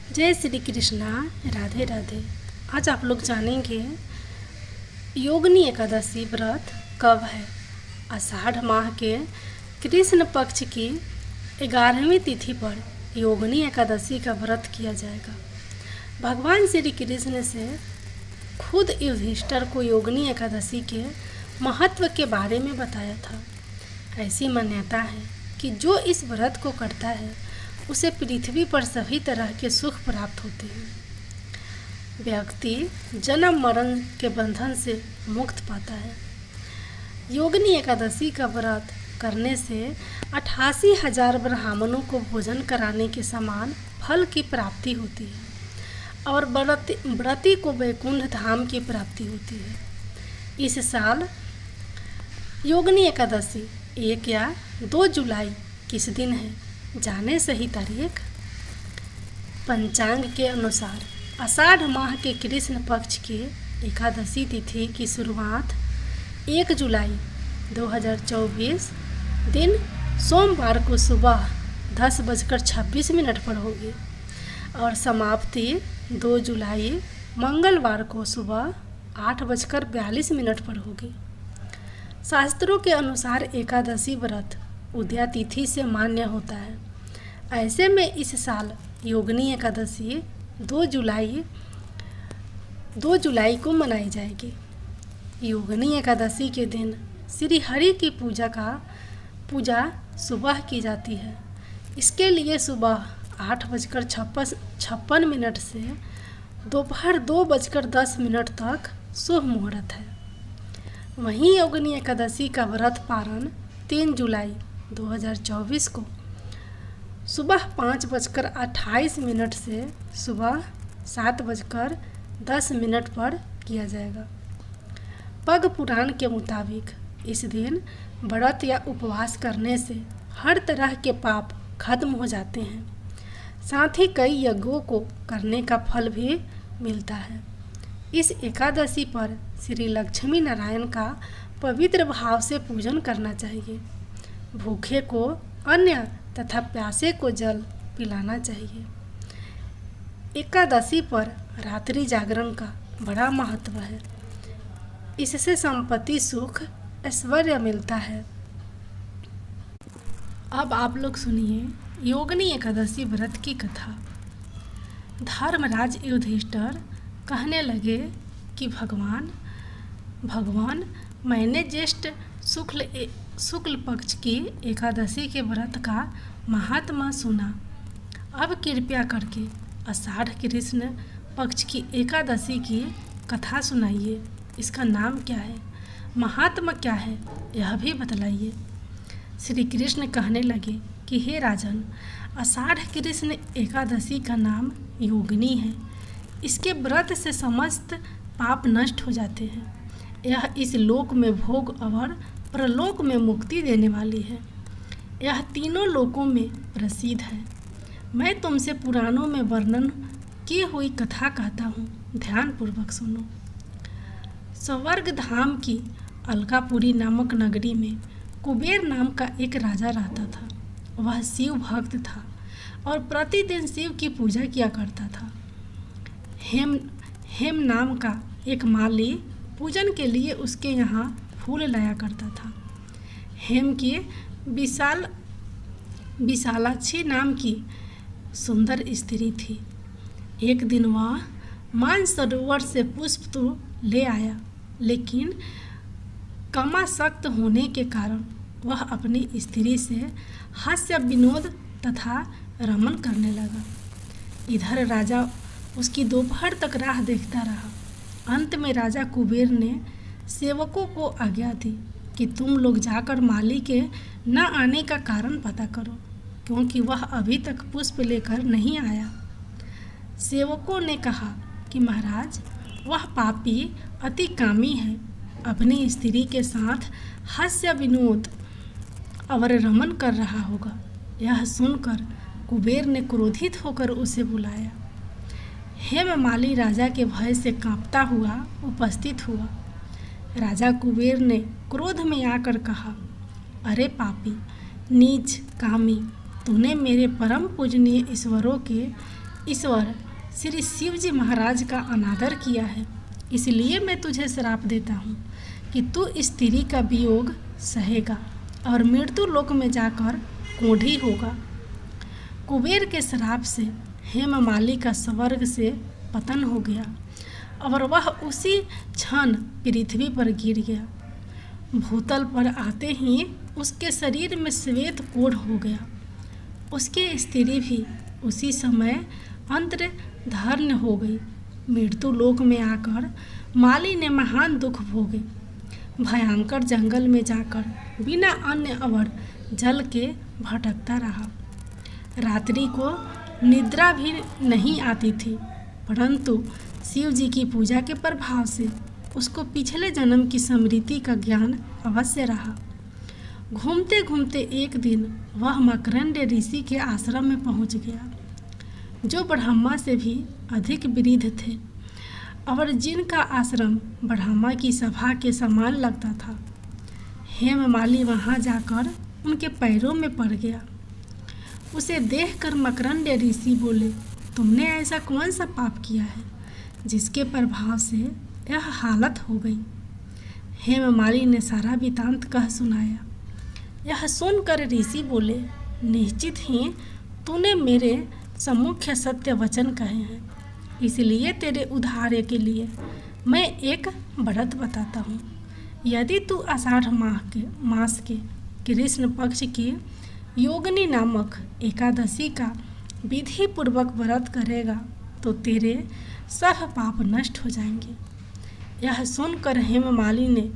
जय श्री कृष्णा। राधे राधे। आज आप लोग जानेंगे योगिनी एकादशी व्रत कब है। आषाढ़ माह के कृष्ण पक्ष की 11वीं तिथि पर योगिनी एकादशी का व्रत किया जाएगा। भगवान श्री कृष्ण से खुद युधिष्ठिर को योगिनी एकादशी के महत्व के बारे में बताया था। ऐसी मान्यता है कि जो इस व्रत को करता है उसे पृथ्वी पर सभी तरह के सुख प्राप्त होते हैं। व्यक्ति जन्म मरण के बंधन से मुक्त पाता है। योगिनी एकादशी का व्रत करने से 88,000 ब्राह्मणों को भोजन कराने के समान फल की प्राप्ति होती है और व्रती को वैकुंठ धाम की प्राप्ति होती है। इस साल योगिनी एकादशी 1 या 2 जुलाई किस दिन है, जाने सही तारीख। पंचांग के अनुसार आषाढ़ माह के कृष्ण पक्ष के एकादशी तिथि की शुरुआत 1 जुलाई 2024 दिन सोमवार को सुबह 10:26 पर होगी और समाप्ति 2 जुलाई मंगलवार को सुबह 8:42 पर होगी। शास्त्रों के अनुसार एकादशी व्रत उदया तिथि से मान्य होता है। ऐसे में इस साल योगिनी एकादशी 2 जुलाई को मनाई जाएगी। योगिनी एकादशी के दिन श्री हरि की पूजा सुबह की जाती है। इसके लिए सुबह 8:56 से दोपहर 2:10 तक शुभ मुहूर्त है। वहीं योगिनी एकादशी का व्रत पारण 3 जुलाई 2024 को सुबह 5:28 से सुबह 7:10 पर किया जाएगा। पद्म पुराण के मुताबिक इस दिन व्रत या उपवास करने से हर तरह के पाप खत्म हो जाते हैं। साथ ही कई यज्ञों को करने का फल भी मिलता है। इस एकादशी पर श्री लक्ष्मी नारायण का पवित्र भाव से पूजन करना चाहिए। भूखे को अन्न तथा प्यासे को जल पिलाना चाहिए। एकादशी पर रात्रि जागरण का बड़ा महत्व है। इससे संपत्ति, सुख, ऐश्वर्य मिलता है। अब आप लोग सुनिए योगिनी एकादशी व्रत की कथा। धर्मराज युधिष्ठिर कहने लगे कि भगवान मैंने ज्येष्ठ शुक्ल पक्ष की एकादशी के व्रत का महात्मा सुना। अब कृपया करके आषाढ़ कृष्ण पक्ष की एकादशी की कथा सुनाइए। इसका नाम क्या है, महात्मा क्या है, यह भी बतलाइए। श्री कृष्ण कहने लगे कि हे राजन, आषाढ़ कृष्ण एकादशी का नाम योगिनी है। इसके व्रत से समस्त पाप नष्ट हो जाते हैं। यह इस लोक में भोग और परलोक में मुक्ति देने वाली है। यह तीनों लोकों में प्रसिद्ध है। मैं तुमसे पुराणों में वर्णन की हुई कथा कहता हूँ, ध्यान पूर्वक सुनो। स्वर्ग धाम की अलकापुरी नामक नगरी में कुबेर नाम का एक राजा रहता था। वह शिव भक्त था और प्रतिदिन शिव की पूजा किया करता था। हेम नाम का एक माली पूजन के लिए उसके यहाँ फूल लाया करता था। हेम की विशालाक्षी नाम की सुंदर स्त्री थी। एक दिन वह मानसरोवर से पुष्प तो ले आया, लेकिन कामासक्त होने के कारण वह अपनी स्त्री से हास्य विनोद तथा रमन करने लगा। इधर राजा उसकी दोपहर तक राह देखता रहा। अंत में राजा कुबेर ने सेवकों को आज्ञा दी कि तुम लोग जाकर माली के न आने का कारण पता करो, क्योंकि वह अभी तक पुष्प लेकर नहीं आया। सेवकों ने कहा कि महाराज, वह पापी अति कामी है, अपनी स्त्री के साथ हास्य विनोद और रमन कर रहा होगा। यह सुनकर कुबेर ने क्रोधित होकर उसे बुलाया। हेममाली राजा के भय से कांपता हुआ उपस्थित हुआ। राजा कुबेर ने क्रोध में आकर कहा, अरे पापी, नीच, कामी, तूने मेरे परम पूजनीय ईश्वरों के ईश्वर श्री शिव जी महाराज का अनादर किया है, इसलिए मैं तुझे श्राप देता हूँ कि तू स्त्री का वियोग सहेगा और मृत्यु लोक में जाकर कोढ़ी होगा। कुबेर के श्राप से हेममाली का स्वर्ग से पतन हो गया और वह उसी क्षण पृथ्वी पर गिर गया। भूतल पर आते ही उसके शरीर में श्वेत कोढ़ हो गया। उसकी स्त्री भी उसी समय अंतर्धान हो गई। मृत्यु लोक में आकर माली ने महान दुख भोगे। भयंकर जंगल में जाकर बिना अन्न और जल के भटकता रहा। रात्रि को निद्रा भी नहीं आती थी, परंतु शिव जी की पूजा के प्रभाव से उसको पिछले जन्म की स्मृति का ज्ञान अवश्य रहा। घूमते घूमते एक दिन वह मकरंद ऋषि के आश्रम में पहुंच गया, जो ब्रह्मा से भी अधिक वृद्ध थे और जिनका आश्रम ब्रह्मा की सभा के समान लगता था। हेममाली वहां जाकर उनके पैरों में पड़ गया। उसे देखकर मकरंद ऋषि बोले, तुमने ऐसा कौन सा पाप किया है जिसके प्रभाव से यह हालत हो गई। हेममाली ने सारा वृतांत कह सुनाया। यह सुनकर ऋषि बोले, निश्चित ही तूने मेरे सम्मुख सत्य वचन कहे हैं, इसलिए तेरे उद्धार के लिए मैं एक व्रत बताता हूँ। यदि तू आषाढ़ मास के कृष्ण पक्ष की योगिनी नामक एकादशी का विधि पूर्वक व्रत करेगा तो तेरे सब पाप नष्ट हो जाएंगे। यह सुनकर हेममाली ने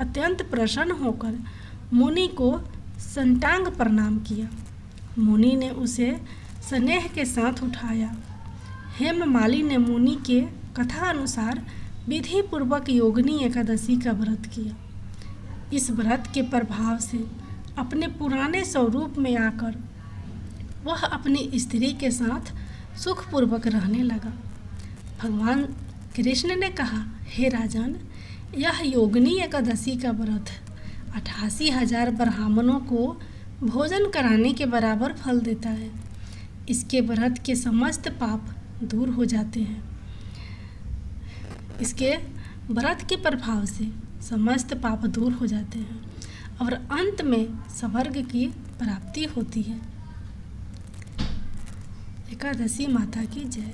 अत्यंत प्रसन्न होकर मुनि को साष्टांग प्रणाम किया। मुनि ने उसे स्नेह के साथ उठाया। हेममाली ने मुनि के कथा अनुसार विधि पूर्वक योगिनी एकादशी का व्रत किया। इस व्रत के प्रभाव से अपने पुराने स्वरूप में आकर वह अपनी स्त्री के साथ सुखपूर्वक रहने लगा। भगवान कृष्ण ने कहा, हे राजन, यह योगिनी एकादशी का व्रत 88,000 ब्राह्मणों को भोजन कराने के बराबर फल देता है। इसके व्रत के समस्त पाप दूर हो जाते हैं। इसके व्रत के प्रभाव से समस्त पाप दूर हो जाते हैं और अंत में स्वर्ग की प्राप्ति होती है। एकादशी माता की जय।